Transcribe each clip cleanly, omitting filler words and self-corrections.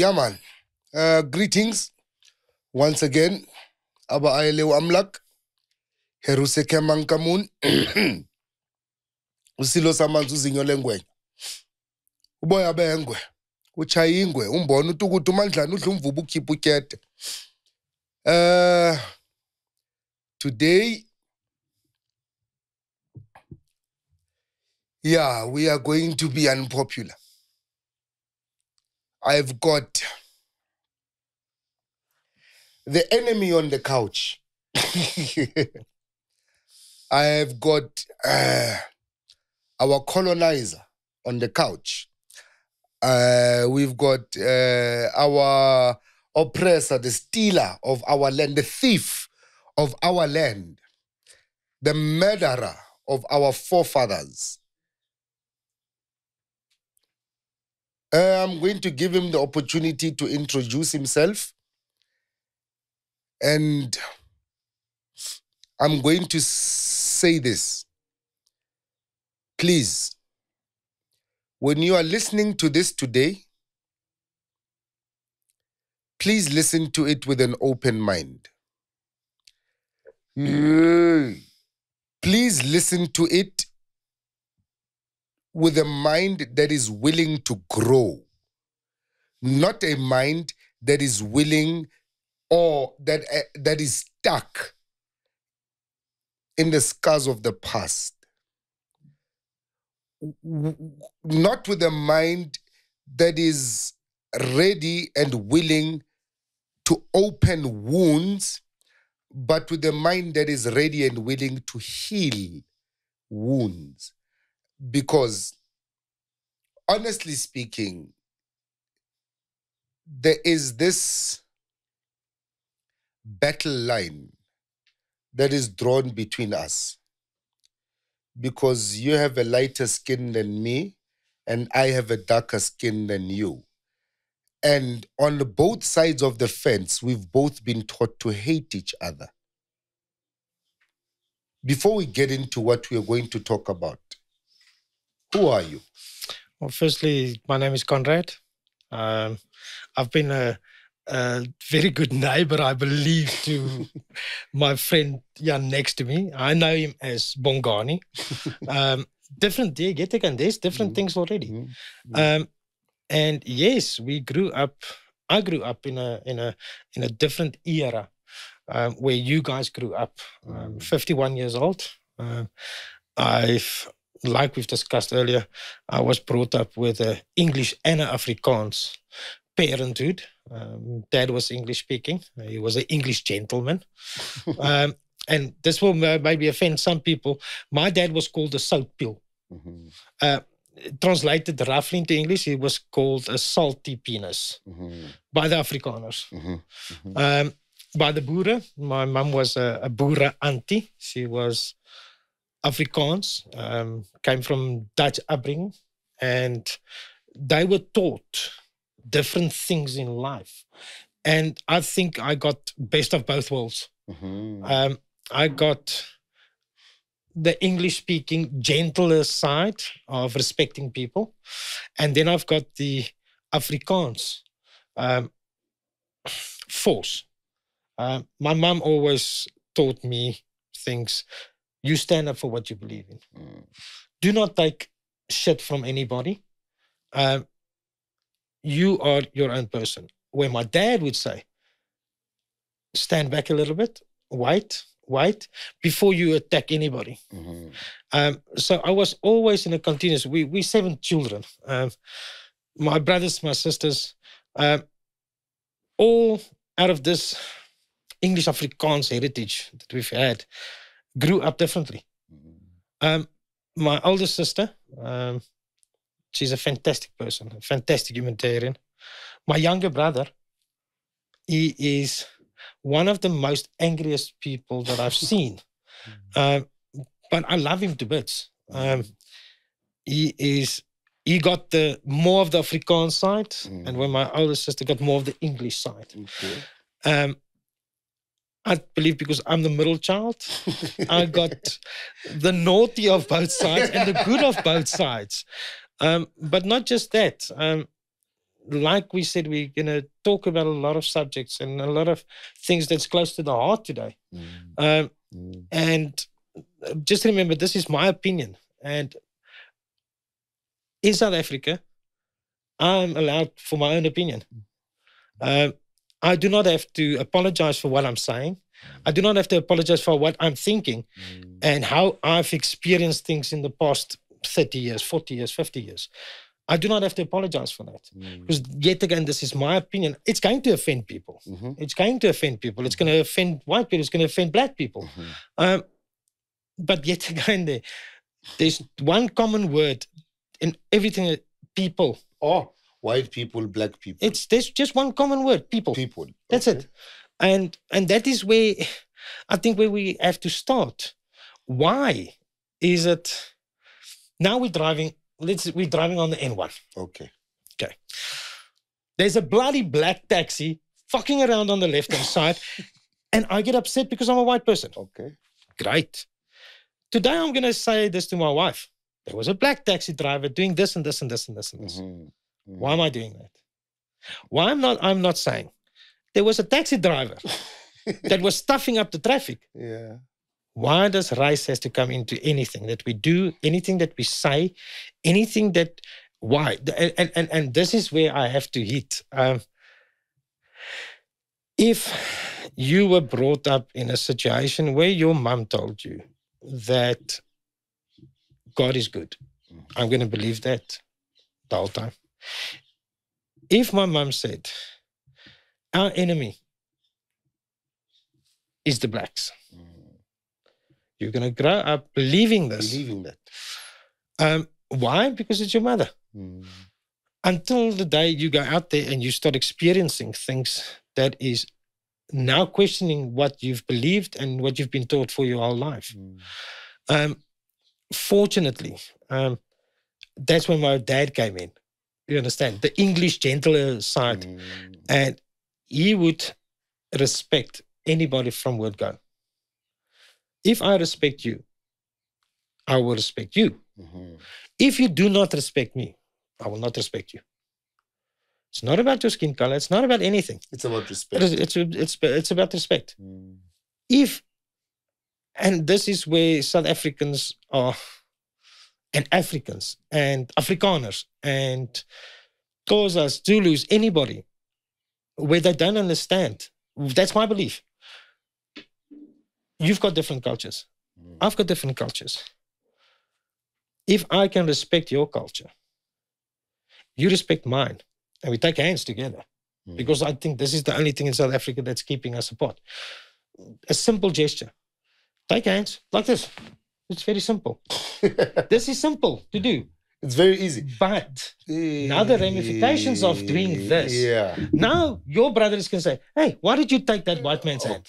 Yeah, man. Greetings once again. Abba Ayalew Amlak. Heruseke mankamun. Usilo samanzi uzinyo lengwe. Uboya bengwe. Uchayingwe. Umbona utukutu mandlana udla umvubu ukhipha utyete. Today, yeah, we are going to be unpopular. I've got the enemy on the couch. I have got our colonizer on the couch. We've got our oppressor, the stealer of our land, the thief of our land, the murderer of our forefathers. I'm going to give him the opportunity to introduce himself. And I'm going to say this. Please, when you are listening to this today, please listen to it with an open mind. Please listen to it with a mind that is willing to grow, not a mind that is willing or that is stuck in the scars of the past. Not with a mind that is ready and willing to open wounds, but with a mind that is ready and willing to heal wounds. Because, honestly speaking, there is this battle line that is drawn between us. Because you have a lighter skin than me, and I have a darker skin than you. And on both sides of the fence, we've both been taught to hate each other. Before we get into what we are going to talk about, who are you? Well, firstly, my name is Conrad. I've been a very good neighbor, I believe, to my friend Jan next to me. I know him as Bongani. Different things already. And yes, I grew up in a different era where you guys grew up. 51 years old. Like we've discussed earlier, I was brought up with English and Afrikaans parenthood. Dad was English speaking. He was an English gentleman. And this will maybe offend some people. My dad was called a soap pill. Translated roughly into English, he was called a salty penis by the Afrikaners. By the Boere, my mum was a Boere auntie. She was Afrikaans, came from Dutch upbringing, and they were taught different things in life. And I think I got best of both worlds. I got the English-speaking, gentler side of respecting people. And then I've got the Afrikaans force. My mum always taught me things. You stand up for what you believe in. Do not take shit from anybody. You are your own person. Where my dad would say, stand back a little bit, wait, before you attack anybody. So I was always in a continuous, we 7 children. My brothers, my sisters, all out of this English Afrikaans heritage that we've had, grew up differently. My older sister, she's a fantastic person, a fantastic humanitarian. My younger brother, he is one of the most angriest people that I've seen. But I love him to bits. He got more of the Afrikaans side, and when my older sister got more of the English side. I believe because I'm the middle child, I got the naughty of both sides and the good of both sides. But not just that. like we said, we're going to talk about a lot of subjects and a lot of things that's close to the heart today. And just remember, this is my opinion. And in South Africa, I'm allowed for my own opinion. I do not have to apologize for what I'm saying. I do not have to apologize for what I'm thinking and how I've experienced things in the past 30 years, 40 years, 50 years. I do not have to apologize for that. Because yet again, this is my opinion. It's going to offend people. It's going to offend people. It's going to offend white people. It's going to offend black people. But yet again, there's one common word in everything that people. Oh, white people, black people. There's just one common word, people. People. That's it. And that is where I think where we have to start. Why is it now we're driving on the N1. Okay. There's a bloody black taxi fucking around on the left-hand side, and I get upset because I'm a white person. Okay. Great. Today I'm going to say this to my wife. There was a black taxi driver doing this and this and this and this and this. Why am I doing that? Why I'm not saying there was a taxi driver that was stuffing up the traffic. Yeah. Why does race has to come into anything that we do, anything that we say, anything that, why? And this is where I have to hit. If you were brought up in a situation where your mom told you that God is good, I'm going to believe that the whole time. If my mom said, our enemy is the blacks, you're going to grow up believing this. Believing that. Why? Because it's your mother. Until the day you go out there and you start experiencing things that is now questioning what you've believed and what you've been taught for your whole life. Fortunately, that's when my dad came in. You understand? The English gentler side. And he would respect anybody from word go. If I respect you, I will respect you. If you do not respect me, I will not respect you. It's not about your skin color. It's not about anything. It's about respect. It's about respect. And this is where South Africans are, and Africans, and Afrikaners, and Xhosas, Zulus, anybody, where they don't understand. That's my belief. You've got different cultures. I've got different cultures. If I can respect your culture, you respect mine, and we take hands together, because I think this is the only thing in South Africa that's keeping us apart. A simple gesture. Take hands like this. It's very simple. This is simple to do. It's very easy. But now the ramifications of doing this. Now your brother is going to say, hey, why did you take that white man's hand?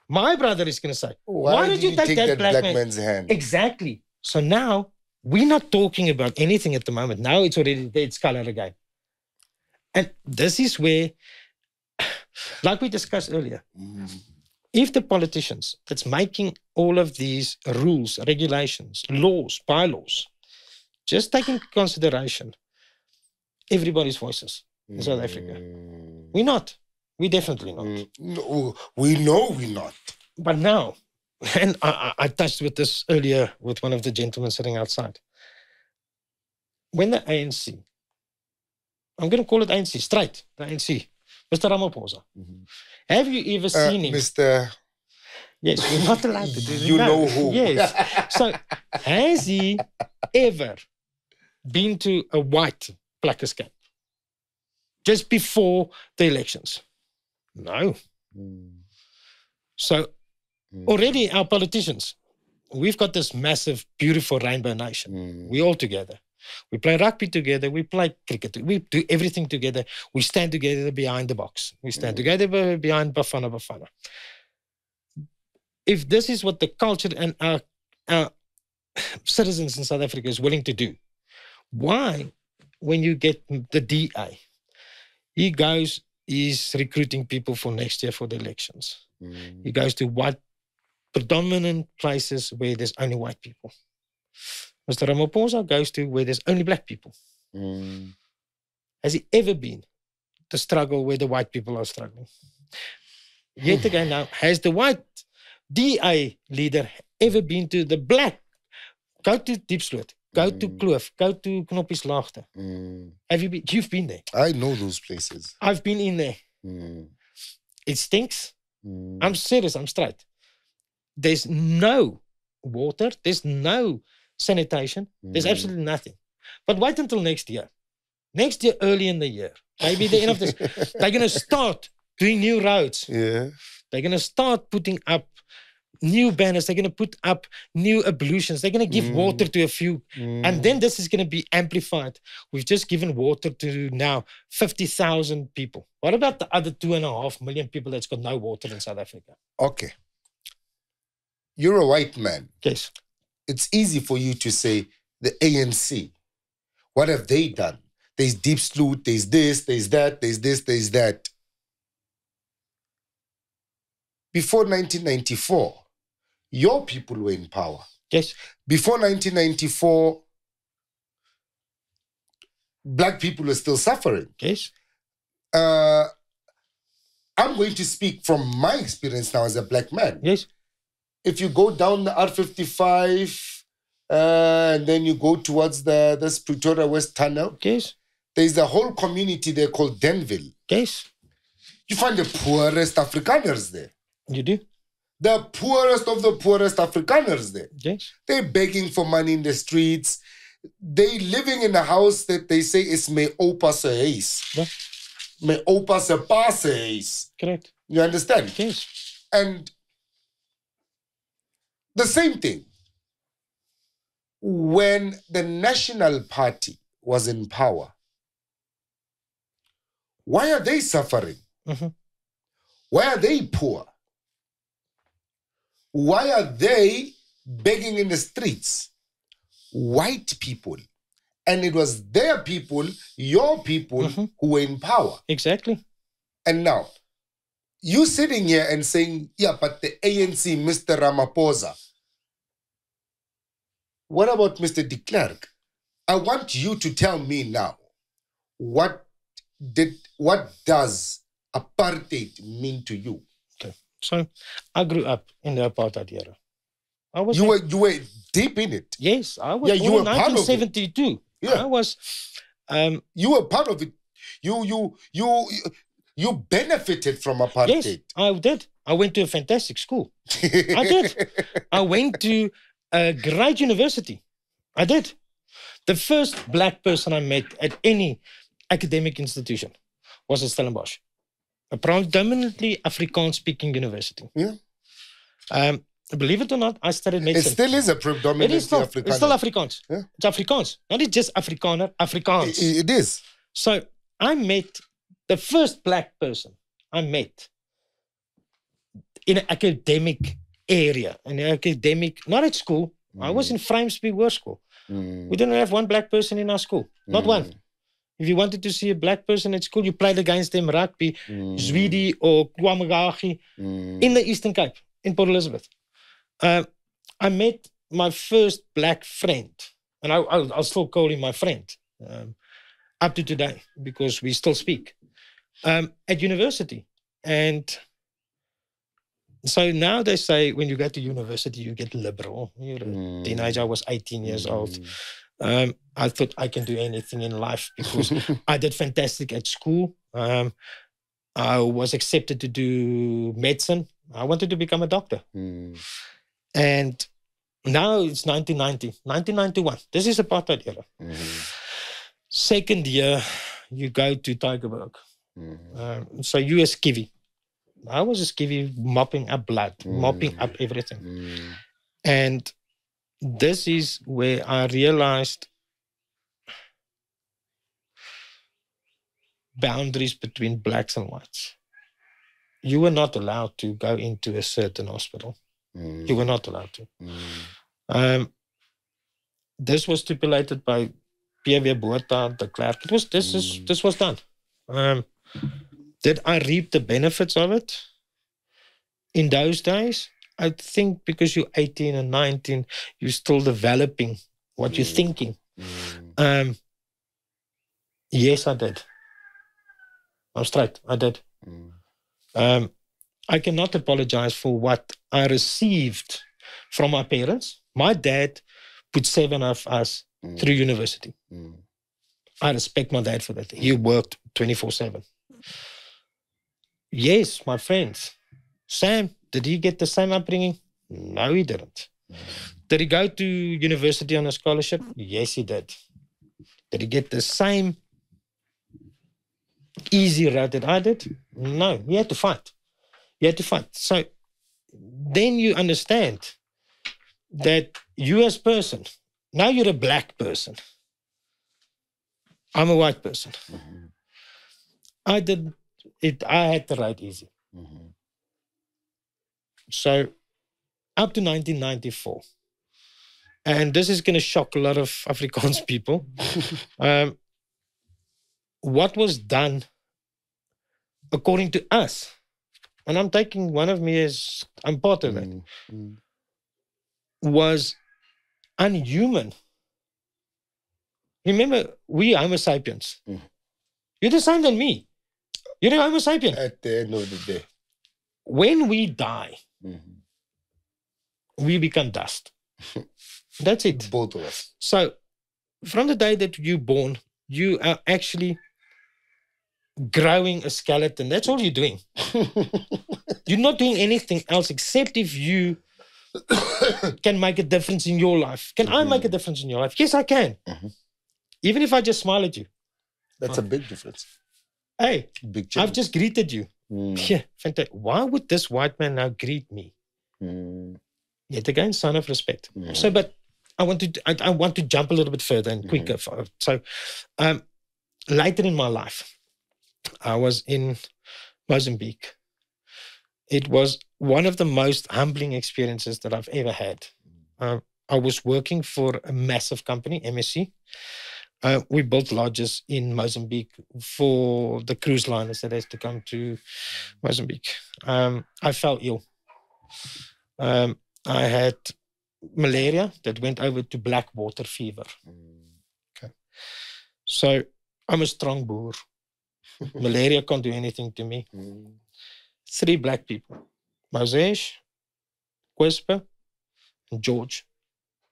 My brother is going to say, why did you take that black man's hand? Exactly. So now we're not talking about anything at the moment. Now it's already, it's color again. And this is where, like we discussed earlier, if the politicians that's making all of these rules, regulations, laws, bylaws, just take into consideration everybody's voices in South Africa. We're not. We're definitely not. No, we know we're not. But now, and I touched with this earlier with one of the gentlemen sitting outside. When the ANC, I'm going to call it ANC, straight, the ANC, Mr. Ramaphosa, have you ever seen him? Mr. Yes, we're not allowed to do that. You know who. Yes. So, has he ever been to a white Blackers camp just before the elections? No. So, already our politicians, we've got this massive, beautiful rainbow nation. We're all together. We play rugby together. We play cricket. We do everything together. We stand together behind the box. We stand together behind Bafana. If this is what the culture and our citizens in South Africa is willing to do, why, when you get the DA, he's recruiting people for next year for the elections. He goes to white, predominant places where there's only white people. Mr. Ramaphosa goes to where there's only black people. has it ever been the struggle where the white people are struggling? Yet again now, has the white DA leader ever been to the black? Go to Diepsloot, go to Kloof, go to Knoppieslaagte. Have you been? You've been there. I know those places. I've been in there. It stinks. I'm serious, I'm straight. There's no water, there's no sanitation, there's absolutely nothing. But wait until next year. Next year, early in the year, maybe the end of this, they're going to start doing new roads. Yeah. They're going to start putting up new banners. They're going to put up new ablutions. They're going to give water to a few. And then this is going to be amplified. We've just given water to now 50,000 people. What about the other 2.5 million people that's got no water in South Africa? Okay. You're a white man. Yes. It's easy for you to say the ANC. What have they done? There's Diepsloot, there's this, there's that, there's this, there's that. Before 1994, your people were in power. Yes. Before 1994, black people were still suffering. Yes. I'm going to speak from my experience now as a black man. Yes. If you go down the R55 and then you go towards this Pretoria West Tunnel, Yes. there's a whole community there called Denville. Yes. You find the poorest Afrikaners there. You do? The poorest of the poorest Afrikaners there. Yes. They're begging for money in the streets. They living in a house that they say is my opa se huis. Yeah. My opa se pa se huis. Correct. You understand? Yes. And the same thing. When the National Party was in power, why are they suffering? Why are they poor? Why are they begging in the streets? White people. And it was their people, your people, who were in power. Exactly. And now, you sitting here and saying, yeah, but the ANC, Mr. Ramaphosa. What about Mr. de Klerk? I want you to tell me now, what does apartheid mean to you? Okay. So I grew up in the apartheid era. You were deep in it. Yes, I was. Yeah, you were part of it. 1972. Yeah. I was. You were part of it. You benefited from apartheid. Yes, I did. I went to a fantastic school. I did. I went to a great university. I did. The first black person I met at any academic institution was at Stellenbosch, a predominantly Afrikaans-speaking university. Yeah. Believe it or not, I studied medicine. It still is a predominantly Afrikaans. It's still Afrikaans. Yeah. It's Afrikaans. Not just Afrikaner, Afrikaans. It is. So I met the first black person I met in an academic area, not at school. I was in Framesby World School. We didn't have one black person in our school. Not one. If you wanted to see a black person at school, you played against them rugby, Zwedi or Kwamagagi in the Eastern Cape, in Port Elizabeth. I met my first black friend, and I'll still call him my friend up to today because we still speak at university. And so now they say when you go to university, you get liberal. You're a teenager. I was 18 years old. I thought I can do anything in life because I did fantastic at school. I was accepted to do medicine. I wanted to become a doctor. And now it's 1991. This is apartheid era. Second year, you go to Tygerberg. So you a skivvy. I was a skivvy mopping up blood, mopping up everything. And this is where I realized boundaries between blacks and whites. You were not allowed to go into a certain hospital. You were not allowed to. This was stipulated by P.W. Botha, the clerk. This was done. Did I reap the benefits of it in those days? I think because you're 18 and 19, you're still developing what you're thinking. Yes, I did. I'm straight. I did. I cannot apologize for what I received from my parents. My dad put 7 of us through university. I respect my dad for that. He worked 24/7. Yes, my friends. Sam, did he get the same upbringing? No, he didn't. Did he go to university on a scholarship? Yes, he did. Did he get the same easy route that I did? No, he had to fight. He had to fight. So then you understand that you as a person, now you're a black person. I'm a white person. I did it. I had the right easy. So up to 1994, and this is going to shock a lot of Afrikaans people. What was done according to us, and I'm taking one of me as I'm part of it, was unhuman. Remember, we Homo sapiens. You're the same than me. You're a Homo sapien. At the end of the day. When we die, we become dust. That's it. Both of us. So, from the day that you're born, you are actually growing a skeleton. That's all you're doing. You're not doing anything else except if you can make a difference in your life. Can I make a difference in your life? Yes, I can. Even if I just smile at you. That's a big difference. Hey, Big change. I've just greeted you. Yeah, fantastic. Why would this white man now greet me? Yet again, sign of respect. So, but I want to jump a little bit further and quicker. So, later in my life, I was in Mozambique. It was one of the most humbling experiences that I've ever had. I was working for a massive company, MSC. We built lodges in Mozambique for the cruise liners that has to come to Mozambique. I fell ill. I had malaria that went over to black water fever. Okay. So I'm a strong boer. Malaria can't do anything to me. 3 black people, Moses, Quisper, and George,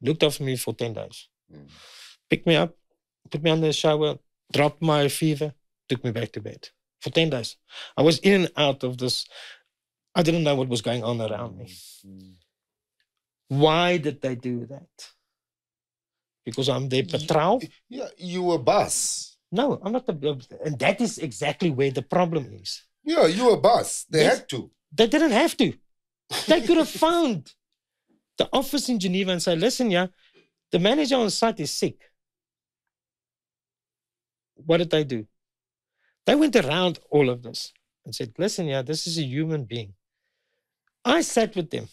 looked after me for 10 days. Picked me up, put me under the shower, dropped my fever, took me back to bed for 10 days. I was in and out of this. I didn't know what was going on around me. Why did they do that? Because I'm their patrol? Yeah, you were boss. No, I'm not. And that is exactly where the problem is. Yeah, you were boss. They had to. They didn't have to. They could have found the office in Geneva and say, listen, yeah, the manager on site is sick. What did they do? They went around all of this and said, listen, yeah, this is a human being. I sat with them.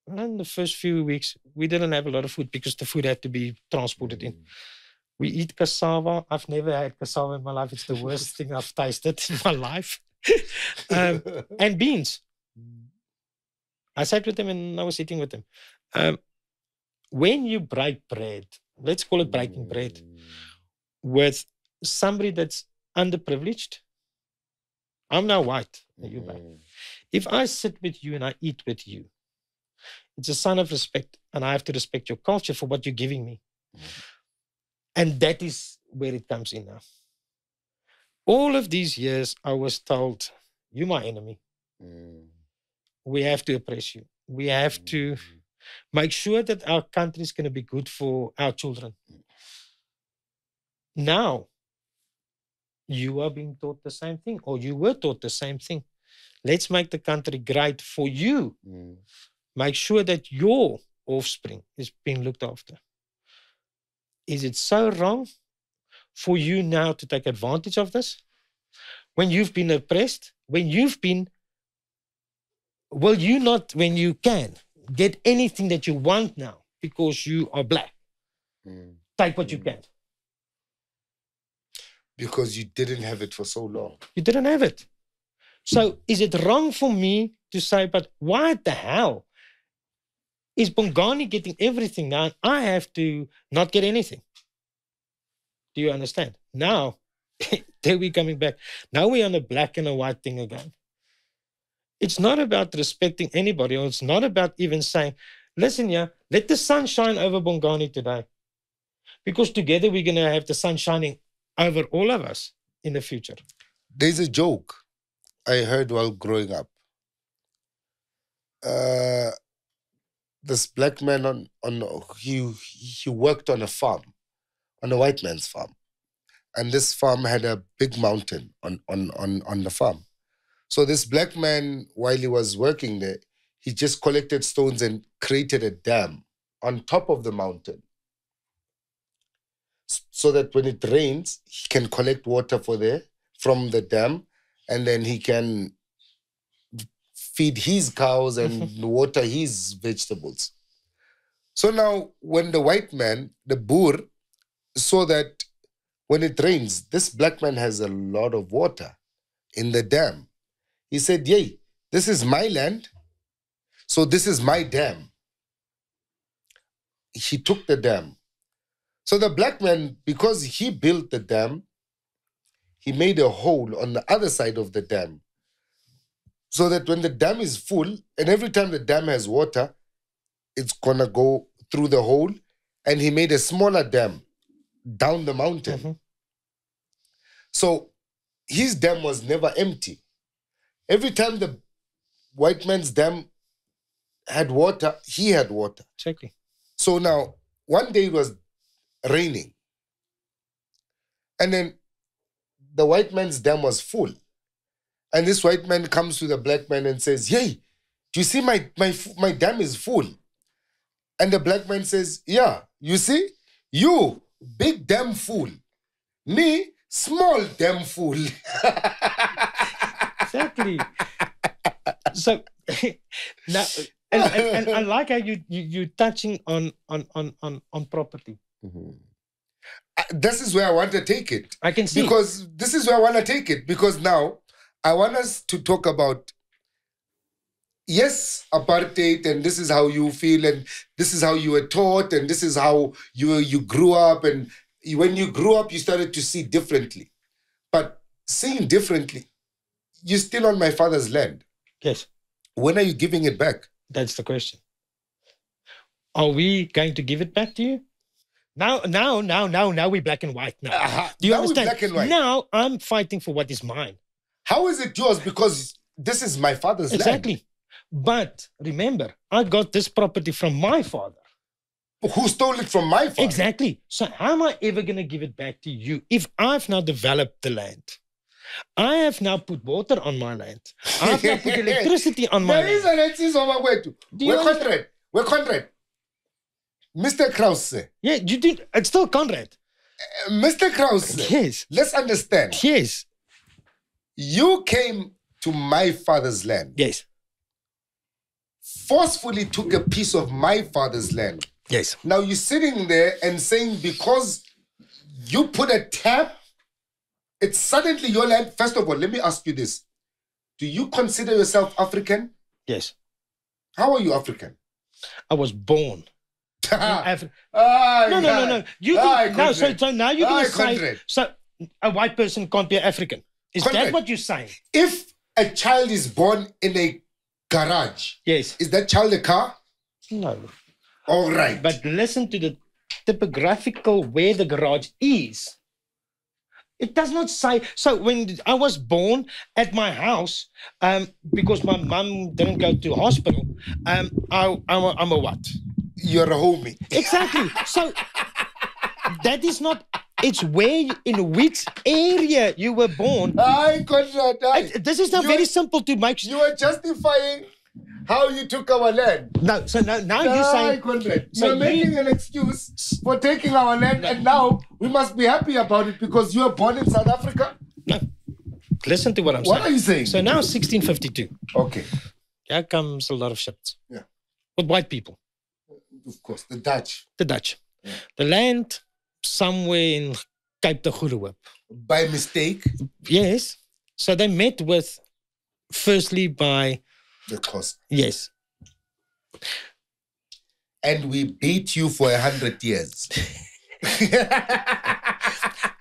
And in the first few weeks, we didn't have a lot of food because the food had to be transported in. We eat cassava. I've never had cassava in my life. It's the worst thing I've tasted in my life. And beans. I sat with them and I was eating with them. When you break bread, let's call it breaking bread, with somebody that's underprivileged, I'm now white. You black. If I sit with you and I eat with you, it's a sign of respect, and I have to respect your culture for what you're giving me. And that is where it comes in now. All of these years, I was told, you're my enemy. We have to oppress you. We have to make sure that our country is going to be good for our children. Now, you are being taught the same thing, or you were taught the same thing. Let's make the country great for you. Make sure that your offspring is being looked after. Is it so wrong for you now to take advantage of this? When you've been oppressed, when you've been, will you not, when you can, get anything that you want now because you are black? Take what you can. Because you didn't have it for so long. You didn't have it. So is it wrong for me to say, but why the hell is Bongani getting everything now and I have to not get anything? Do you understand? Now, there we're coming back. Now we're on a black and a white thing again. It's not about respecting anybody, or it's not about even saying, listen, yeah, let the sun shine over Bongani today. Because together we're going to have the sun shining over all of us in the future. There's a joke I heard while growing up. This black man he worked on a farm, on a white man's farm. And this farm had a big mountain on the farm. So this black man, while he was working there, he just collected stones and created a dam on top of the mountain, so that when it rains, he can collect water from the dam, and then he can feed his cows and water his vegetables. So now when the white man, the Boer, saw that when it rains, this black man has a lot of water in the dam, he said, yay, this is my land, so this is my dam. He took the dam. So the black man, because he built the dam, he made a hole on the other side of the dam, so that when the dam is full, and every time the dam has water, it's going to go through the hole, and he made a smaller dam down the mountain. Mm-hmm. So his dam was never empty. Every time the white man's dam had water, he had water. Exactly. So now, one day it was raining, and then the white man's dam was full. And this white man comes to the black man and says, "Yay, do you see my dam is full?" And the black man says, "Yeah, you see, you big dam full, me small dam full." Exactly. So now, and I like how you touching on property. Mm-hmm. This is where I want to take it. I can see. Because this is where I want to take it. Because now I want us to talk about, yes, apartheid, and this is how you feel, and this is how you were taught, and this is how you grew up, and when you grew up, you started to see differently. But seeing differently, you're still on my father's land. Yes. When are you giving it back? That's the question. Are we going to give it back to you? Now we're black and white. Now, do you now understand? We're black and white. Now I'm fighting for what is mine. How is it yours? Because this is my father's land. Exactly. But remember, I got this property from my father. Who stole it from my father? Exactly. So how am I ever going to give it back to you if I've now developed the land? I have now put water on my land. I've now put electricity on my land. We're Conrad. Mr. Crouse. Yeah, you did. It's still Conrad. Mr. Crouse. Yes. Let's understand. Yes. You came to my father's land. Yes. Forcefully took a piece of my father's land. Yes. Now you're sitting there and saying because you put a tap, it's suddenly your land. First of all, let me ask you this. Do you consider yourself African? Yes. How are you African? I was born in Africa. No. So now you're going to say, so a white person can't be African. Is Conrad, that what you're saying? If a child is born in a garage, yes, is that child a car? No. All right. But listen to the typographical where the garage is. It does not say. So when I was born at my house, because my mum didn't go to hospital, I'm a what? You're a homie. Exactly. So that is not. It's where, in which area you were born. Conrad, this is not very simple to make. You are justifying how you took our land. No, so now you're saying, Conrad, you're making an excuse for taking our land, and now we must be happy about it because you were born in South Africa. No, listen to what I'm saying. What are you saying? So now 1652. Okay. Here comes a lot of ships. Yeah. With white people. Of course, the Dutch. The Dutch. Yeah. The land somewhere in Cape de Goede Hoop. By mistake? Yes. So they met with, firstly by... The cost. Yes. And we beat you for 100 years.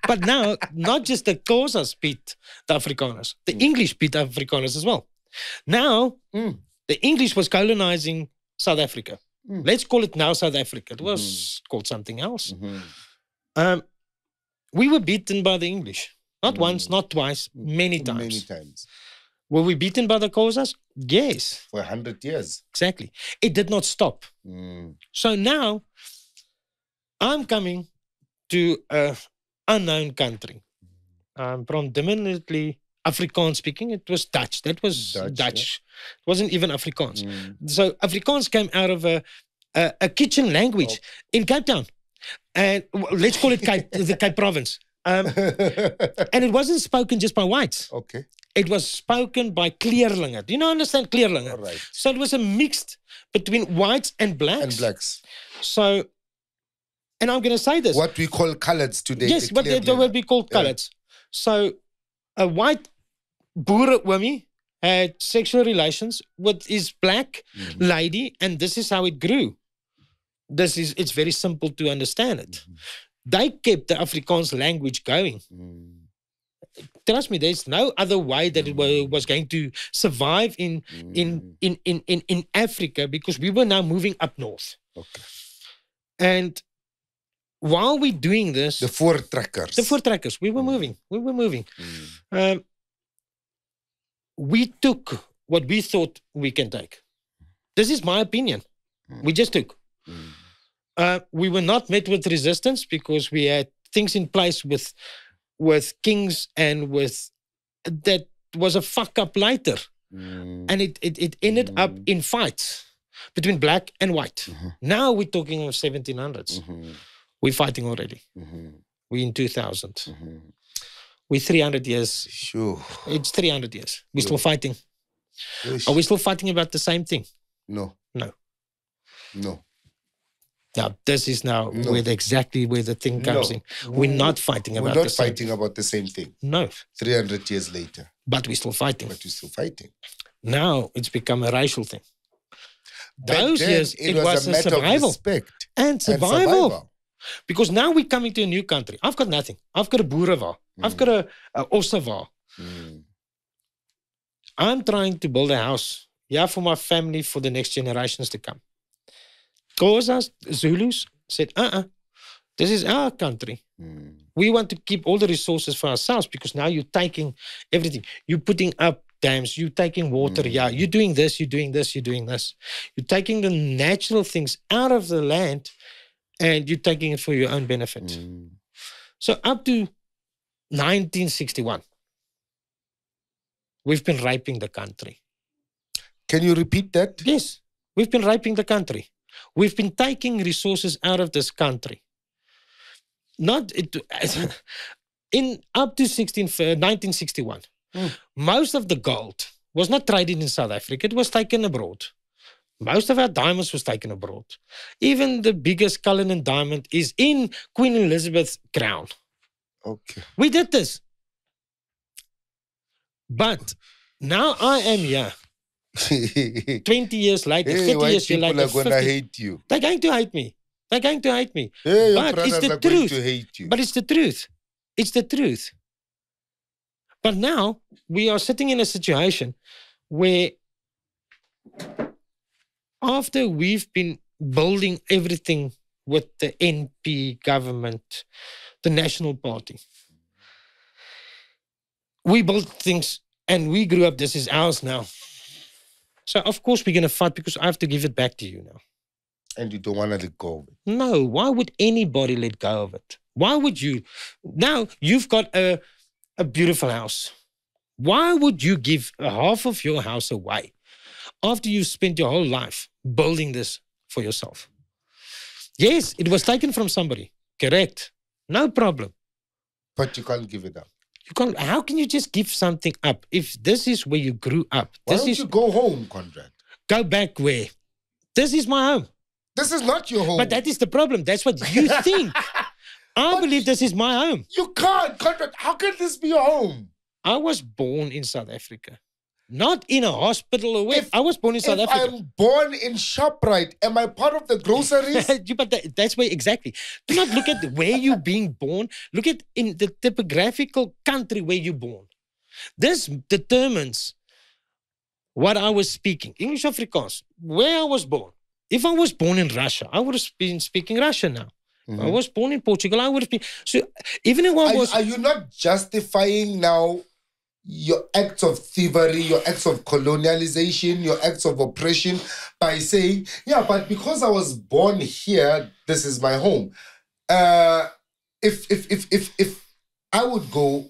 But now, not just the Xhosas beat the Afrikaners, the English beat the Afrikaners as well. Now, the English was colonizing South Africa. Let's call it now South Africa. It was called something else. We were beaten by the English. Not once, not twice, many times. Many times. Were we beaten by the Xhosas? Yes. For 100 years. Exactly. It did not stop. So now, I'm coming to an unknown country. I'm predominantly Afrikaans speaking. It was Dutch. That was Dutch. It wasn't even Afrikaans. So Afrikaans came out of a kitchen language in Cape Town. And let's call it the Cape Province. And it wasn't spoken just by whites. Okay. It was spoken by kleerlinge. Do you understand kleerlinge? All right. So it was a mix between whites and blacks. And blacks. So, and I'm going to say this. What we call coloureds today. Yes, what they will be called coloureds. So a white boere oomie had sexual relations with his black lady, and this is how it grew. It's very simple to understand it. They kept the Afrikaans language going. Trust me, there's no other way that it was going to survive in Africa, because we were now moving up north. Okay. And while we're doing this, the voortrekkers, we were moving. We took what we thought we can take. This is my opinion. We just took. We were not met with resistance because we had things in place with kings and with that was a fuck up later. And it ended up in fights between black and white. Now we're talking of 1700s. We're fighting already. We're in 2000. We're 300 years. Sure. It's 300 years. We're still fighting. Are we still fighting about the same thing? No. Now, this is now exactly where the thing comes in. We're not fighting about the same thing. We're not fighting about the same thing. No. 300 years later. But we're still fighting. Now it's become a racial thing. Those years, it was a matter survival. Of respect and survival. Because now we're coming to a new country. I've got nothing. I've got a boerewa. I've got a ossewa. I'm trying to build a house for my family, for the next generations to come. Xhosas, Zulus said, this is our country. We want to keep all the resources for ourselves, because now you're taking everything. You're putting up dams, you're taking water, you're doing this, you're doing this, you're doing this. You're taking the natural things out of the land and you're taking it for your own benefit. So up to 1961, we've been raping the country. Can you repeat that? Yes, we've been raping the country. We've been taking resources out of this country. Up to 1961, most of the gold was not traded in South Africa. It was taken abroad. Most of our diamonds was taken abroad. Even the biggest Cullinan diamond is in Queen Elizabeth's crown. Okay. We did this. But now I am here. 20 years later, 30 years later, people are going to hate you. They're going to hate me. They're going to hate me. But it's the truth. But it's the truth. It's the truth. But now we are sitting in a situation where after we've been building everything with the NP government, the National Party, we built things and we grew up, this is ours now. So, of course, we're going to fight because I have to give it back to you now. And you don't want to let go of it? No. Why would anybody let go of it? Why would you? Now, you've got a beautiful house. Why would you give half of your house away after you've spent your whole life building this for yourself? Yes, it was taken from somebody. Correct. No problem. But you can't give it up. You can't. How can you just give something up if this is where you grew up? Why don't you go home, Conrad? Go back where? This is my home. This is not your home. But that is the problem. That's what you think. I believe this is my home. You can't, Conrad. How can this be your home? I was born in South Africa. Not in a hospital or where. I was born in South If Africa. I'm born in ShopRite, am I part of the groceries? But that's where exactly. Do not look at where you're being born. Look at in the typographical country where you're born. This determines what I was speaking. English Afrikaans, where I was born. If I was born in Russia, I would have been speaking Russian now. If I was born in Portugal, I would have been. So even if I was. Are you not justifying now your acts of thievery, your acts of colonialization, your acts of oppression by saying, yeah, but because I was born here, this is my home. If I would go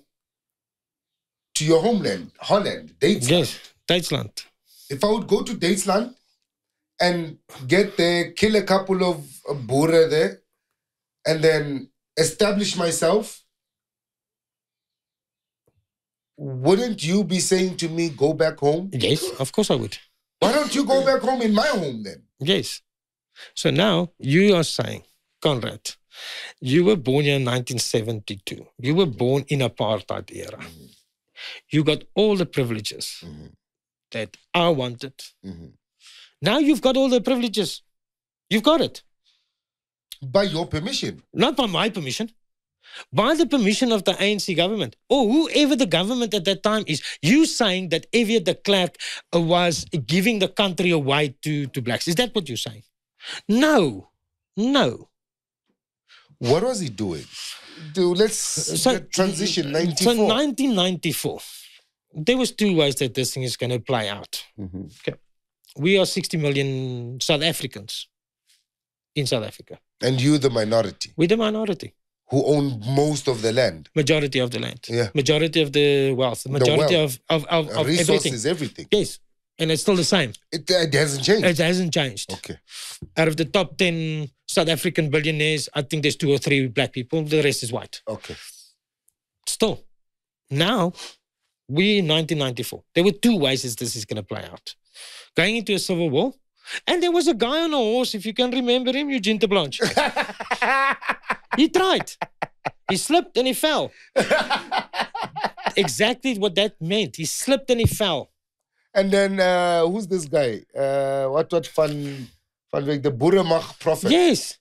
to your homeland, Holland, Duitsland. Yes, Duitsland. If I would go to Duitsland and get there, kill a couple of boere there, and then establish myself, wouldn't you be saying to me, go back home? Yes, of course I would. Why don't you go back home in my home then? Yes. So now you are saying, Conrad, you were born here in 1972. You were born in apartheid era. You got all the privileges that I wanted. Now you've got all the privileges. You've got it. By your permission. Not by my permission. By the permission of the ANC government or whoever the government at that time is. You saying that Evie de Klerk was giving the country away to blacks. Is that what you're saying? No. No. What was he doing? Let's transition 94. So 1994. There was two ways that this thing is going to play out. Okay. We are 60 million South Africans in South Africa. And you the minority. We're the minority. Who own most of the land. Majority of the land. Yeah. Majority of the wealth. The majority of resources, everything. Yes. And it's still the same. It hasn't changed. It hasn't changed. Okay. Out of the top 10 South African billionaires, I think there's 2 or 3 black people. The rest is white. Okay. Still. Now, we in 1994. There were 2 ways as this is going to play out. Going into a civil war. And there was a guy on a horse, if you can remember him, Eugene de Blanche. He tried. He slipped and he fell. Exactly what that meant. He slipped and he fell. And then, who's this guy? What Van Wyk, the Boeremag prophet? Yes.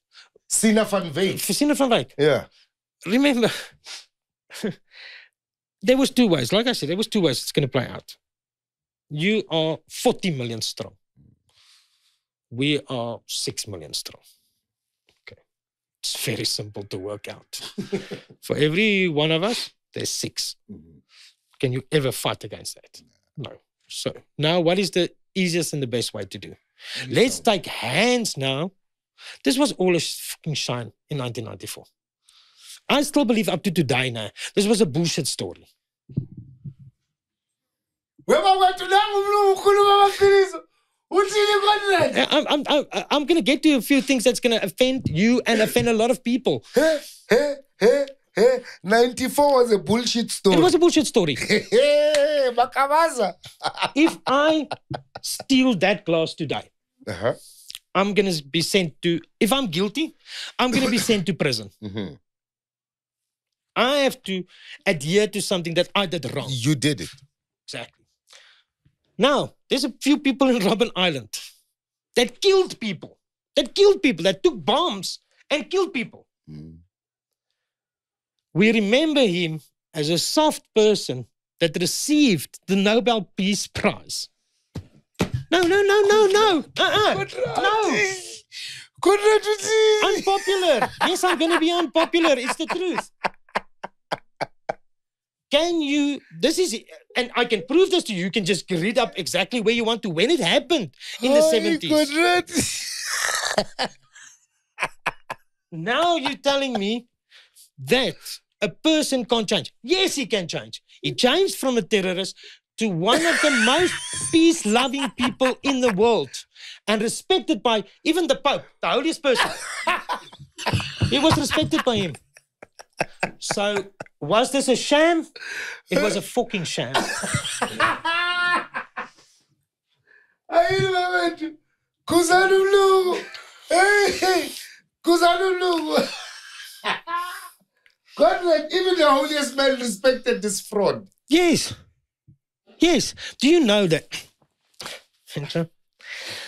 Sina van Wyk. Sina van Wyk. Yeah. Remember, there was 2 ways. Like I said, there was 2 ways it's going to play out. You are 40 million strong. We are 6 million strong. Okay. It's very simple to work out. For every one of us, there's 6. Can you ever fight against that? No. So now what is the easiest and the best way to do? Let's take hands now. This was all a fucking shine in 1994. I still believe up to today now, this was a bullshit story. I'm going to get to a few things that's going to offend you and offend a lot of people. 94 was a bullshit story. It was a bullshit story. If I steal that glass today, I'm going to be sent to, if I'm guilty, I'm going to be sent to prison. I have to adhere to something that I did wrong. You did it. Exactly. Now, there's a few people in Robben Island that killed people, that took bombs and killed people. We remember him as a soft person that received the Nobel Peace Prize. No. No. Unpopular. Yes, I'm going to be unpopular. It's the truth. And I can prove this to you. You can just read up exactly where you want to, when it happened in the 70s. Now you're telling me that a person can't change. Yes, he can change. He changed from a terrorist to one of the most peace-loving people in the world and respected by even the Pope, the holiest person. He was respected by him. So, was this a sham? It was a fucking sham. Because I don't know. Because I don't know. Conrad, even the holiest man respected this fraud. Yes. Yes. Do you know that?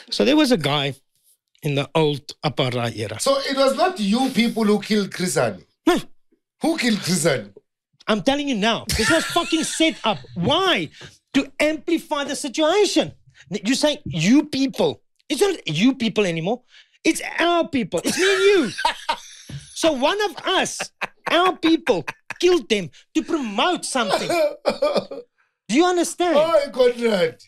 So there was a guy in the old Abba era. So it was not you people who killed Chrisani. No. Who killed Chrisani? I'm telling you now. This was fucking set up. Why? To amplify the situation. You say you people. It's not you people anymore. It's our people. It's me and you. So one of us, our people, killed them to promote something. Do you understand? Oh, Conrad.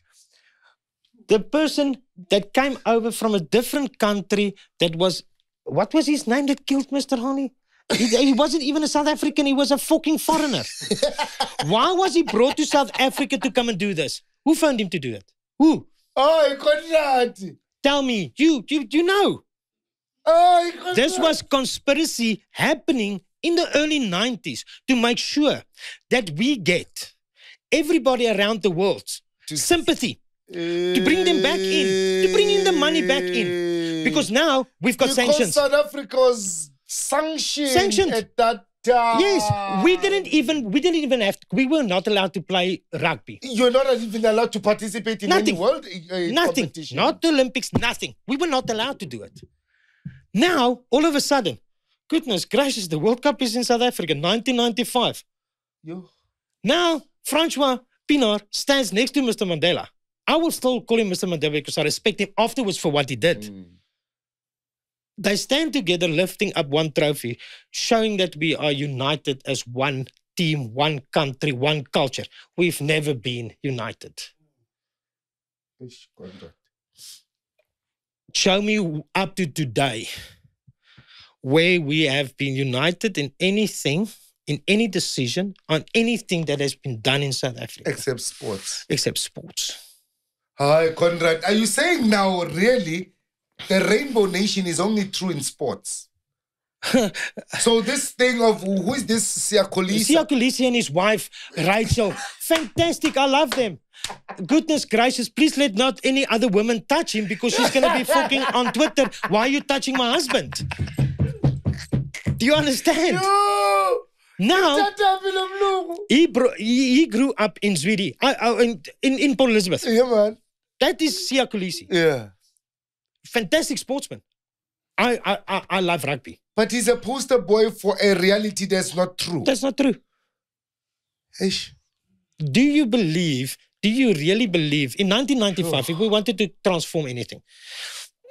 The person that came over from a different country that was, what was his name that killed Mr. Honey? He wasn't even a South African. He was a fucking foreigner. Why was he brought to South Africa to come and do this? Who phoned him to do it? Who? Oh, Conrad. Tell me. You know. Oh, Conrad. This was conspiracy happening in the early 90s to make sure that we get everybody around the world sympathy. To bring them back in. To bring in the money back in. Because now we've got sanctions. South Africa was sanctioned at that time. Yes, we didn't even have to, we were not allowed to play rugby. You're not even allowed to participate in any world competition. Not the Olympics, nothing. We were not allowed to do it. Now, all of a sudden, goodness gracious, the World Cup is in South Africa, 1995. Yo. Now, Francois Pienaar stands next to Mr. Mandela. I will still call him Mr. Mandela because I respect him afterwards for what he did. They stand together lifting up one trophy, showing that we are united as one team, one country, one culture. We've never been united. Show me up to today where we have been united in anything, in any decision, on anything that has been done in South Africa. Except sports. Except sports. Hi, Conrad. Are you saying now, really, the Rainbow Nation is only true in sports? So this thing of, who is this Siya Kolisi and his wife, Rachel. Fantastic. I love them. Goodness gracious, please let not any other woman touch him because she's going to be fucking on Twitter. Why are you touching my husband? Do you understand? No. Now, he grew up in Zweden, in Port Elizabeth. Yeah, man. That is Siya Kolisi. Yeah. Fantastic sportsman. I love rugby. But he's a poster boy for a reality that's not true. That's not true. Eish. Do you really believe, in 1995, if we wanted to transform anything,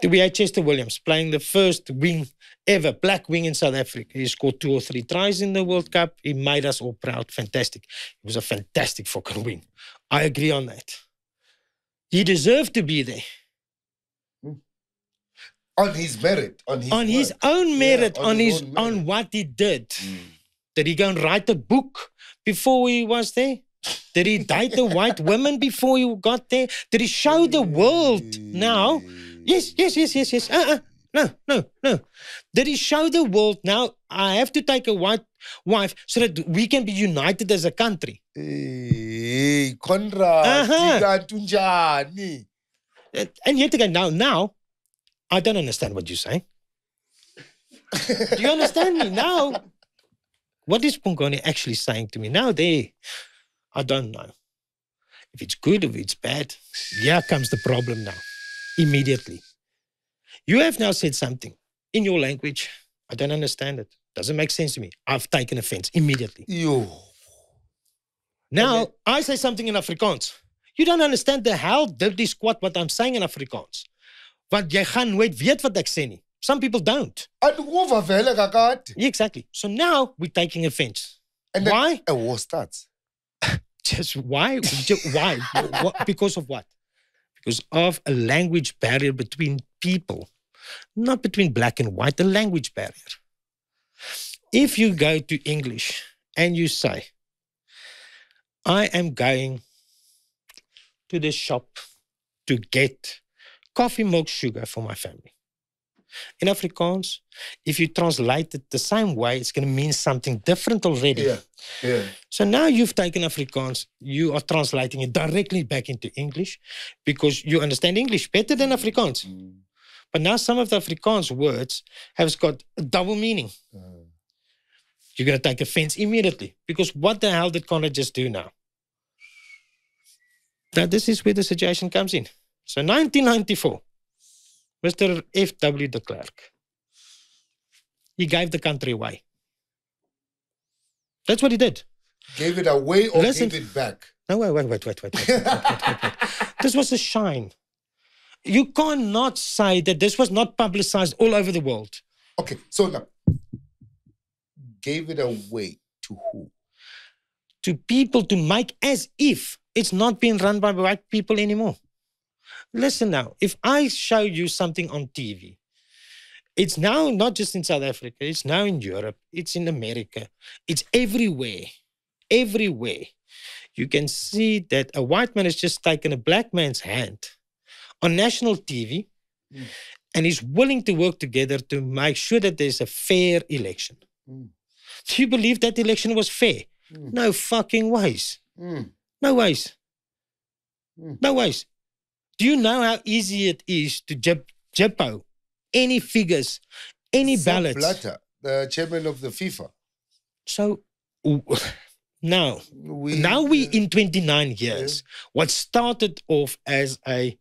we had Chester Williams playing the first wing ever, black wing in South Africa. He scored 2 or 3 tries in the World Cup. He made us all proud. Fantastic. He was a fantastic fucking wing. I agree on that. He deserved to be there. On his merit. On his own merit, on what he did. Did he go and write a book before he was there? Did he date a white woman before he got there? Did he show the world now? Yes. No. Did he show the world now? I have to take a white wife so that we can be united as a country. Hey, Conrad. And yet again, now, I don't understand what you're saying. Do you understand me now? What is Pongoni actually saying to me now? I don't know. If it's good, if it's bad, here comes the problem now. Immediately. You have now said something in your language. I don't understand it. Doesn't make sense to me. I've taken offense immediately. Yo. Now, okay. I say something in Afrikaans. You don't understand the hell dirty squat what I'm saying in Afrikaans. Want jy gaan nooit weet wat ek sê nie. Some people don't. Exactly. So now we're taking offense. And why? A war starts. Just why? Why? Because of what? Because of a language barrier between people. Not between black and white, a language barrier. If you go to English and you say, I am going to the shop to get coffee, milk, sugar for my family. In Afrikaans, if you translate it the same way, it's going to mean something different already. Yeah. So now you've taken Afrikaans, you are translating it directly back into English because you understand English better than Afrikaans. But now some of the Afrikaans words have got a double meaning. You're going to take offense immediately because what the hell did Conrad just do now? Now, this is where the situation comes in. So 1994, Mr. F.W. de Klerk, he gave the country away. That's what he did. Gave it away or gave it back? No, wait. This was a shine. You cannot say that this was not publicized all over the world. Okay, so now, gave it away to who? To people to make as if it's not being run by white people anymore. Listen now, if I show you something on TV, it's now not just in South Africa, it's now in Europe, it's in America, it's everywhere. Everywhere. You can see that a white man has just taken a black man's hand on national TV and is willing to work together to make sure that there's a fair election. Do you believe that election was fair? No fucking ways. No ways. No ways. Do you know how easy it is to jippo any figures, any ballots? Blatter, the chairman of the FIFA. So now we in 29 years, what started off as a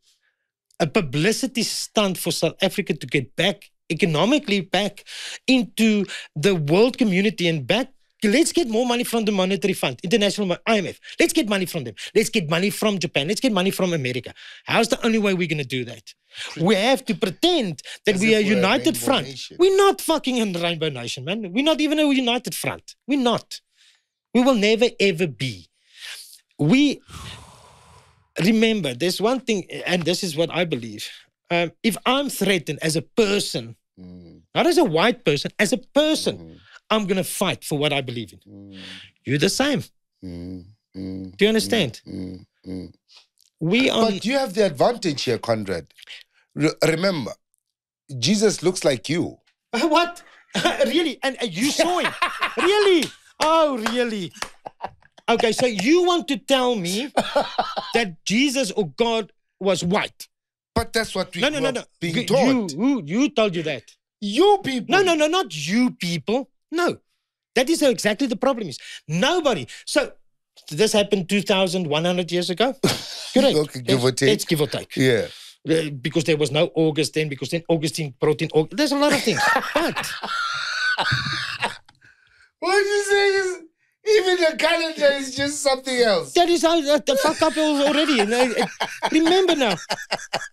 publicity stunt for South Africa to get back economically back into the world community and back. Let's get more money from the Monetary Fund, International IMF. Let's get money from them. Let's get money from Japan. Let's get money from America. How's the only way we're going to do that? We have to pretend that we are a united front. Nation. We're not fucking a rainbow nation, man. We're not even a united front. We're not. We will never, ever be. Remember, there's one thing, and this is what I believe. If I'm threatened as a person, not as a white person, as a person, I'm going to fight for what I believe in. You're the same. Do you understand? But you have the advantage here, Conrad. Remember, Jesus looks like you. What? Really? And you saw him? Really? Oh, really? Okay, so you want to tell me that Jesus or God was white? But that's what we were being taught. You told you that. You people. No, not you people. No. That is exactly the problem is. Nobody. So this happened 2,100 years ago. Correct. Okay, give or take. It's give or take. Yeah. Because there was no August then, because then Augustine brought in August. There's a lot of things. But what you say is even the calendar is just something else. That is how the fuck up already. Remember now,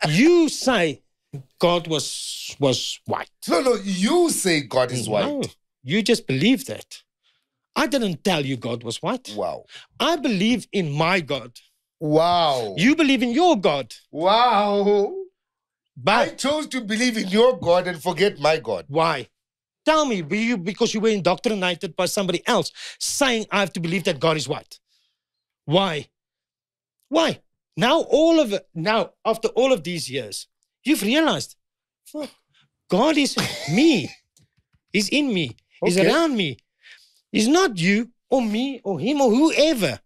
you say God was white. No, you say God is white. No, you just believe that. I didn't tell you God was white. Wow. I believe in my God. Wow. You believe in your God. Wow. But I chose to believe in your God and forget my God. Why? Tell me, because you were indoctrinated by somebody else saying I have to believe that God is white. Why? Why? Now after all of these years, you've realized, God is me. He's in me. He's around me. He's not you or me or him or whoever.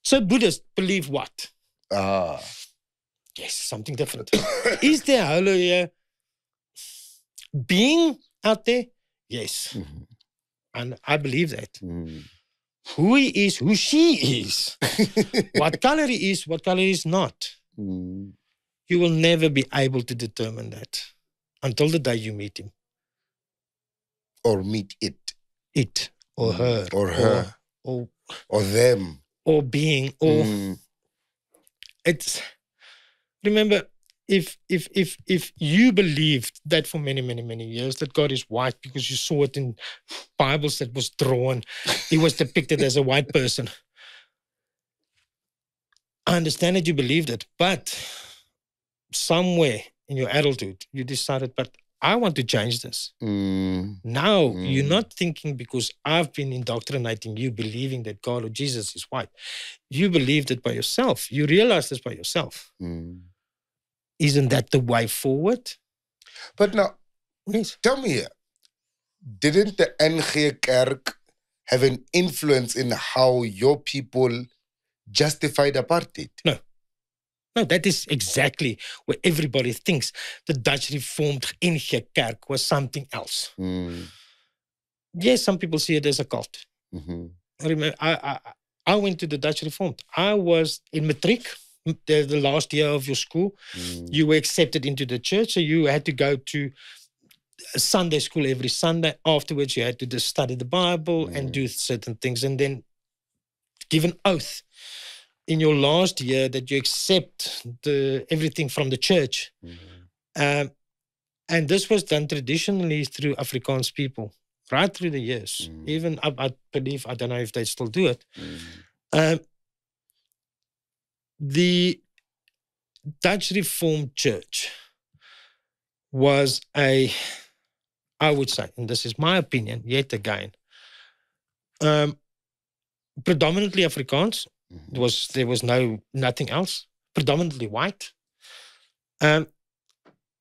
So Buddhists believe what? Yes, something different. Is there a higher being out there? Yes. And I believe that. Who he is, who she is, what color he is, what color he is not. You will never be able to determine that until the day you meet him. Or meet it. It or her. Or her. Or them. Or being. Or it's remember, if you believed that for many, many, many years that God is white because you saw it in Bibles that was drawn, he was depicted as a white person. I understand that you believed it, but somewhere in your adulthood, you decided, but I want to change this. Now, you're not thinking because I've been indoctrinating you, believing that God or Jesus is white. You believed it by yourself. You realized this by yourself. Isn't that the way forward? But now, yes. Tell me here, didn't the NG Kerk have an influence in how your people justified apartheid? No, that is exactly where everybody thinks the Dutch Reformed NG Kerk was something else. Yes, some people see it as a cult. Remember, I went to the Dutch Reformed. I was in matric, the last year of your school. You were accepted into the church, so you had to go to a Sunday school every Sunday. Afterwards, you had to just study the Bible and do certain things, and then give an oath in your last year that you accept everything from the church. And this was done traditionally through Afrikaans people, right through the years. Even, I believe, I don't know if they still do it. The Dutch Reformed Church was I would say, and this is my opinion, yet again, predominantly Afrikaans. There was nothing else. Predominantly white.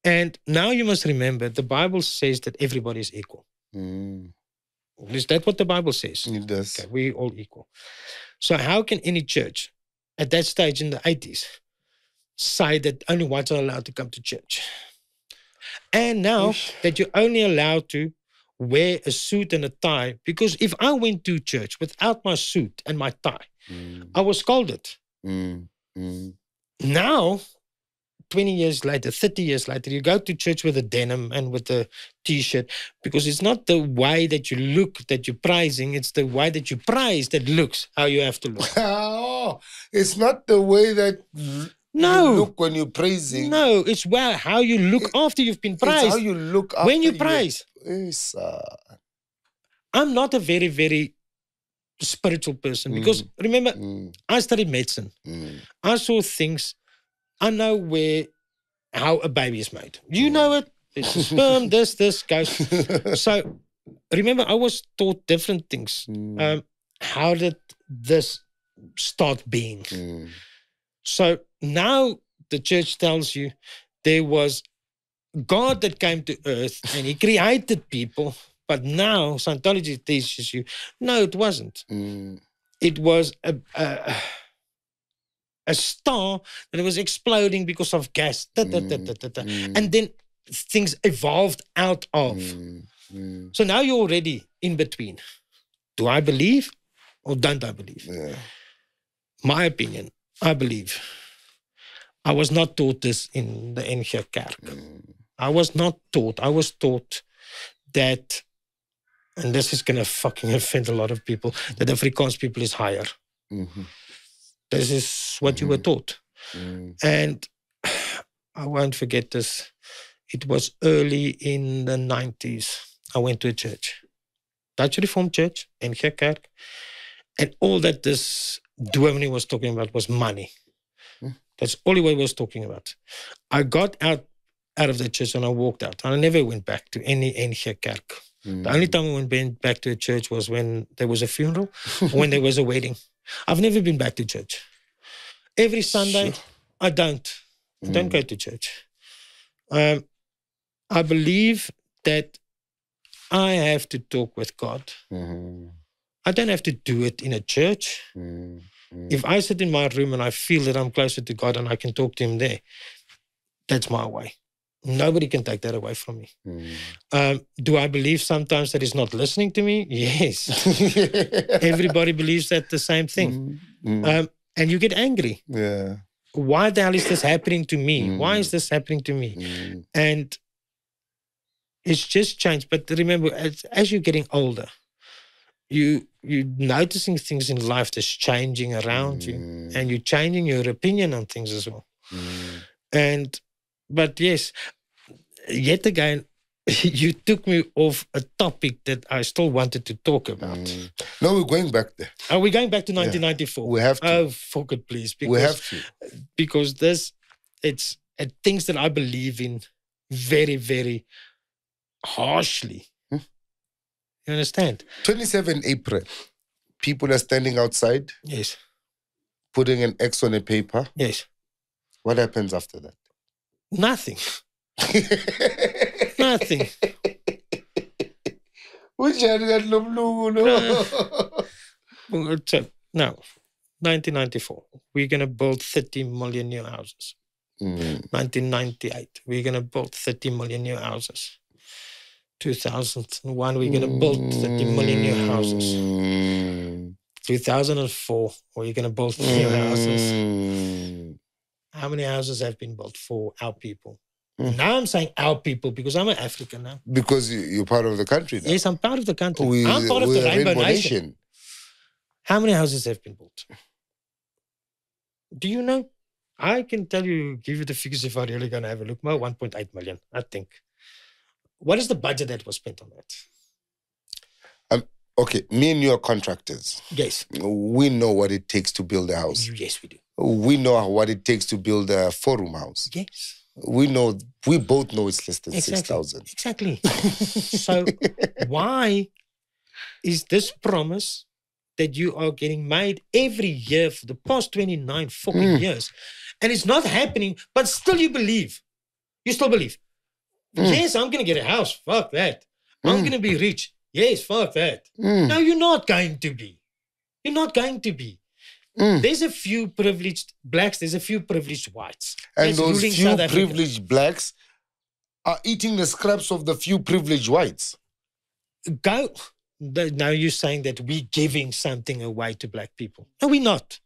And now you must remember, the Bible says that everybody is equal. Is that what the Bible says? It does. Okay, we're all equal. So how can any church at that stage in the 80s say that only whites are allowed to come to church? And now that you're only allowed to wear a suit and a tie, because if I went to church without my suit and my tie, I was scolded. Now, 20 years later, 30 years later, you go to church with a denim and with a t-shirt, because it's not the way that you look that you're praising, it's the way that you praise that looks how you have to look. Oh, it's not the way that you look when you're praising. No, it's how you look after you've been praised. It's how you look after when you praise. Yes, I'm not a very, very spiritual person, because remember, I studied medicine. I saw things. I know how a baby is made. You know it. It's a sperm, this goes. So remember, I was taught different things. How did this start being? So now the church tells you there was God that came to earth and he created people. But now Scientology teaches you, no, it wasn't. It was a star that was exploding because of gas. And then things evolved out of. So now you're already in between. Do I believe or don't I believe? Yeah. My opinion, I believe. I was not taught this in the NG Kerk. I was not taught. I was taught that, and this is going to fucking offend a lot of people, that Afrikaans people is higher. This is what you were taught. And I won't forget this. It was early in the 90s. I went to a church, Dutch Reformed Church, NG Kerk, and all that this dominee was talking about was money. That's all he was talking about. I got out of the church and I walked out. And I never went back to any NG Kerk. The only time I went back to a church was when there was a funeral or when there was a wedding. I've never been back to church. Every Sunday, I don't go to church. I believe that I have to talk with God. I don't have to do it in a church. If I sit in my room and I feel that I'm closer to God and I can talk to him there, that's my way. Nobody can take that away from me. Do I believe sometimes that he's not listening to me? Yes. Everybody believes that the same thing. And you get angry. Yeah. Why the hell is this happening to me? Why is this happening to me? And it's just changed. But remember, as you're getting older, you're noticing things in life that's changing around you, and you're changing your opinion on things as well. But yes, yet again, you took me off a topic that I still wanted to talk about. No, we're going back there. Are we going back to 1994? We have to. Oh, fuck it, please. Because, we have to. Because it's things that I believe in very, very harshly. You understand? 27 April, people are standing outside. Yes. Putting an X on a paper. Yes. What happens after that? Nothing. Nothing. No, 1994, we're going to build 30 million new houses. 1998, we're going to build 30 million new houses. 2001, we're going to build 30 million new houses. 2004, or you're going to build new houses. How many houses have been built for our people? Now I'm saying our people because I'm an African now. Because you're part of the country now. Yes, I'm part of the country. I'm part of the Rainbow Nation. How many houses have been built? Do you know? I can tell you, give you the figures if I really going to have a look. 1.8 million, I think. What is the budget that was spent on that? Okay, me and you are contractors. Yes. We know what it takes to build a house. Yes, we do. We know what it takes to build a 4-room house. Yes. We both know it's less than 6,000. Exactly. So why is this promise that you are getting made every year for the past 29 fucking years, and it's not happening, but still you believe? You still believe? Yes, I'm going to get a house. Fuck that. I'm going to be rich. Yes, fuck that. No, you're not going to be. You're not going to be. There's a few privileged blacks, there's a few privileged whites. And those few privileged blacks are eating the scraps of the few privileged whites. Now you're saying that we're giving something away to black people. No, we're not.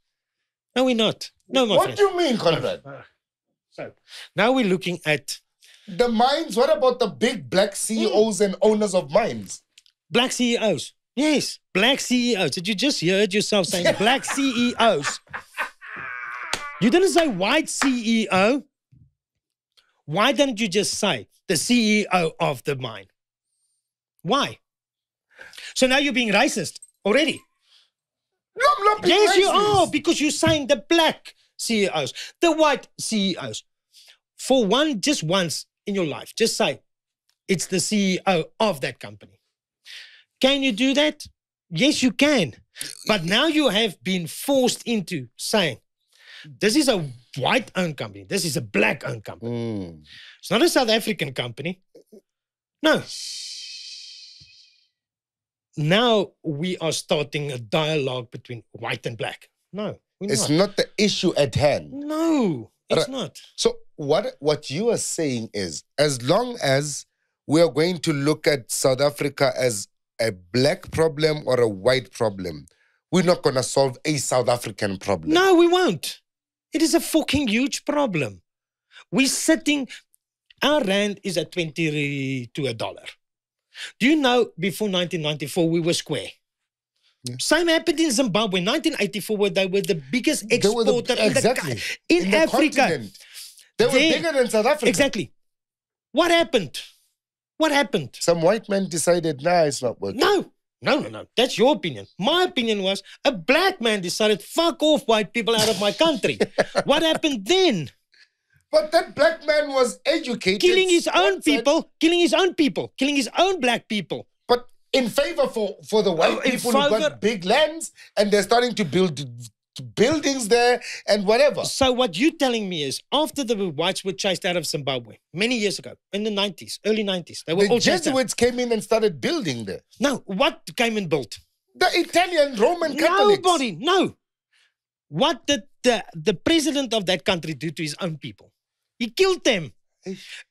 No, we're not. No, my friend. What do you mean, Conrad? So now we're looking at the mines. What about the big black CEOs and owners of mines? Black CEOs. Yes, black CEOs. Did you just heard yourself saying black CEOs? You didn't say white CEO. Why didn't you just say the CEO of the mine? Why? So now you're being racist already. No, I'm not being racist. Yes, you are, because you're saying the black CEOs, the white CEOs. For just once in your life, just say it's the CEO of that company. Can you do that? Yes, you can. But now you have been forced into saying, this is a white-owned company. This is a black-owned company. It's not a South African company. No. Now we are starting a dialogue between white and black. No, it's not the issue at hand. No, it's not. So what you are saying is, as long as we are going to look at South Africa as a black problem or a white problem, we're not going to solve a South African problem. No, we won't. It is a fucking huge problem. We're sitting, our rand is at 20 to $1. Do you know before 1994 we were square? Yeah. Same happened in Zimbabwe. 1984, where they were the biggest exporter in Africa. Continent. They were bigger than South Africa. Exactly. What happened? What happened? Some white man decided, nah, it's not working. No. That's your opinion. My opinion was a black man decided, fuck off white people out of my country. What happened then? But that black man was educated. Killing his own people, killing his own black people. But in favor for the white people who got big lands, and they're starting to build buildings there and whatever. So what you're telling me is, after the whites were chased out of Zimbabwe many years ago, in the 90s, early 90s, they were all chased out. The Jesuits came in and started building there. No, what came and built? The Italian Roman Catholics. Nobody, no. What did the president of that country do to his own people? He killed them.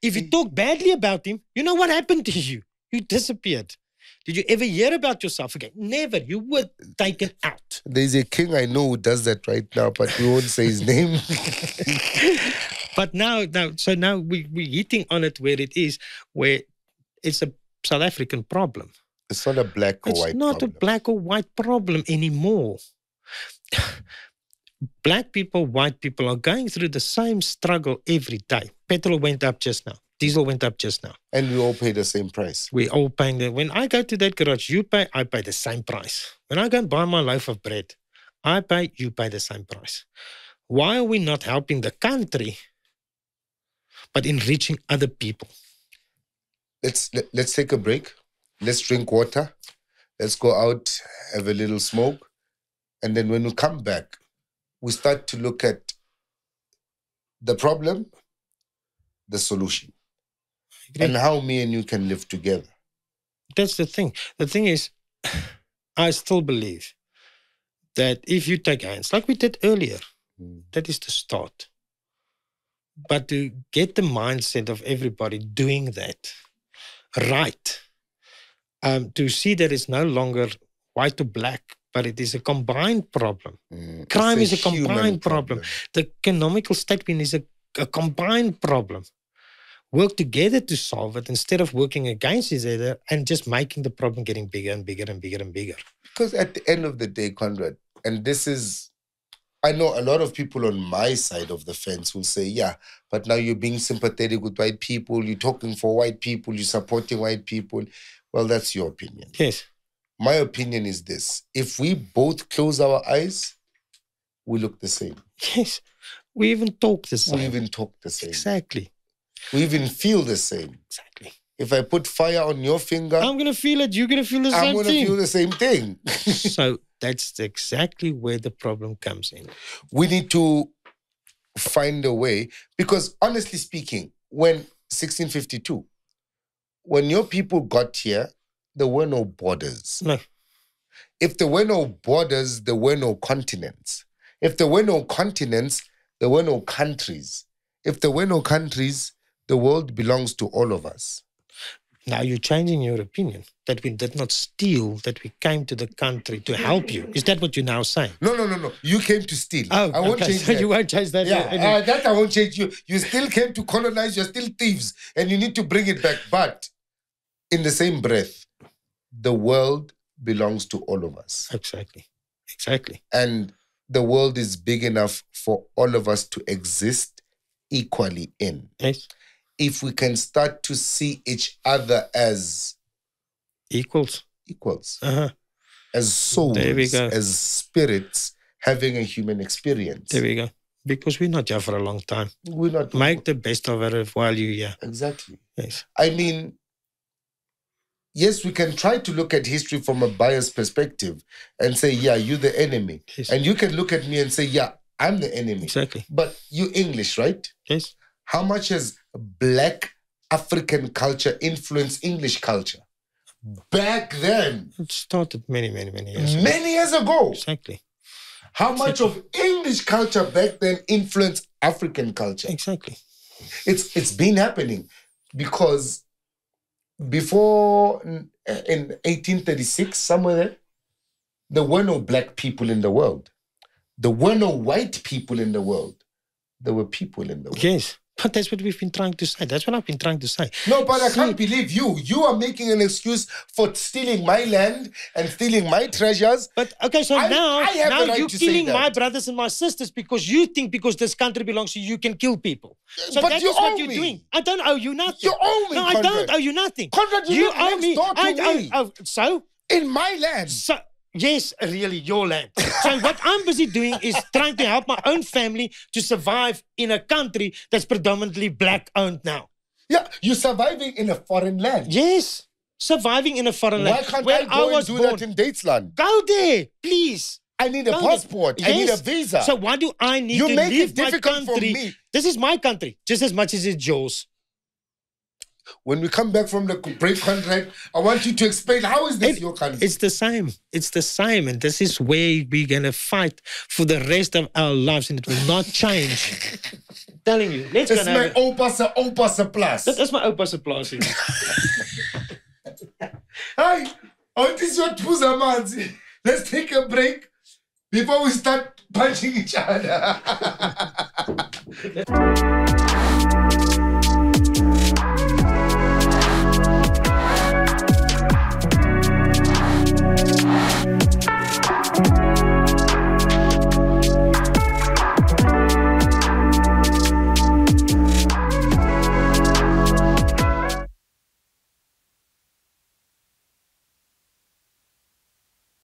If you talk badly about him, you know what happened to you? You disappeared. Did you ever hear about yourself again? Never. You were taken out. There's a king I know who does that right now, but we won't say his name. But now we're hitting on it where it is, where it's a South African problem. It's not a black or white problem. It's not a black or white problem anymore. Black people, white people are going through the same struggle every day. Petrol went up just now. Diesel went up just now. And we all pay the same price. We all paying that. When I go to that garage, you pay, I pay the same price. When I go and buy my loaf of bread, I pay, you pay the same price. Why are we not helping the country, but enriching other people? Let's take a break. Let's drink water. Let's go out, have a little smoke. And then when we come back, we start to look at the problem, the solution, and how me and you can live together. That's the thing. The thing is, I still believe that if you take hands, like we did earlier, that is the start. But to get the mindset of everybody doing that right, to see that it's no longer white or black, but it is a combined problem. Crime is a combined problem. The economical state is a combined problem. Work together to solve it instead of working against each other and just making the problem getting bigger and bigger and bigger and bigger. Because at the end of the day, Conrad, and this is, I know a lot of people on my side of the fence will say, yeah, but now you're being sympathetic with white people, you're talking for white people, you're supporting white people. Well, that's your opinion. Yes. My opinion is this. If we both close our eyes, we look the same. Yes. We even talk the same. We even talk the same. Exactly. We even feel the same. Exactly. If I put fire on your finger, I'm going to feel it. You're going to feel the same thing. I'm going to feel the same thing. So that's exactly where the problem comes in. We need to find a way, because honestly speaking, when 1652, when your people got here, there were no borders. No. If there were no borders, there were no continents. If there were no continents, there were no countries. If there were no countries, the world belongs to all of us. Now you're changing your opinion that we did not steal, that we came to the country to help you. Is that what you're now saying? No. You came to steal. Oh, I won't change so that. You won't change that? Yeah, that I won't change. You still came to colonize. You're still thieves, and you need to bring it back. But in the same breath, the world belongs to all of us. Exactly. And the world is big enough for all of us to exist equally in. Yes. If we can start to see each other as equals, as souls, there we go. As spirits having a human experience. There we go. Because we're not here for a long time. We're not. Make the best of it while you're here. Exactly. Yes. I mean, yes, we can try to look at history from a biased perspective and say, yeah, you're the enemy. Yes. And you can look at me and say, yeah, I'm the enemy. Exactly. But you English, right? Yes. How much has Black African culture influenced English culture? Back then. It started many years ago. Many years ago. Exactly. How much of English culture back then influenced African culture? Exactly. It's been happening because before in 1836, somewhere there were no black people in the world. There were no white people in the world. There were people in the world. Yes. But that's what we've been trying to say. That's what I've been trying to say. No, but I can't believe you. You are making an excuse for stealing my land and stealing my treasures. But okay, so now you're killing my my brothers and my sisters because you think because this country belongs to you, you can kill people. So but that you is what owe you're me. doing. I don't owe you nothing. You owe me, No, Conrad. I don't owe you nothing. Conrad, you live owe me. Door to me. So? In my land. So, yes, really, your land. So what I'm busy doing is trying to help my own family to survive in a country that's predominantly black-owned now. Yeah, you're surviving in a foreign land. Yes, surviving in a foreign land. Why can't I go and do that in Datesland? Go there, please. I need a passport. Yes. I need a visa. So why do I need to leave my country? Me. This is my country, just as much as it's yours. When we come back from the break, Conrad, I want you to explain how is this your country? It's the same. It's the same. And this is where we're going to fight for the rest of our lives, and it will not change. I'm telling you. Let's go now. Opasa plus. That's my Opasa plus. Hi, this is your Tuza Manzi. Let's take a break before we start punching each other.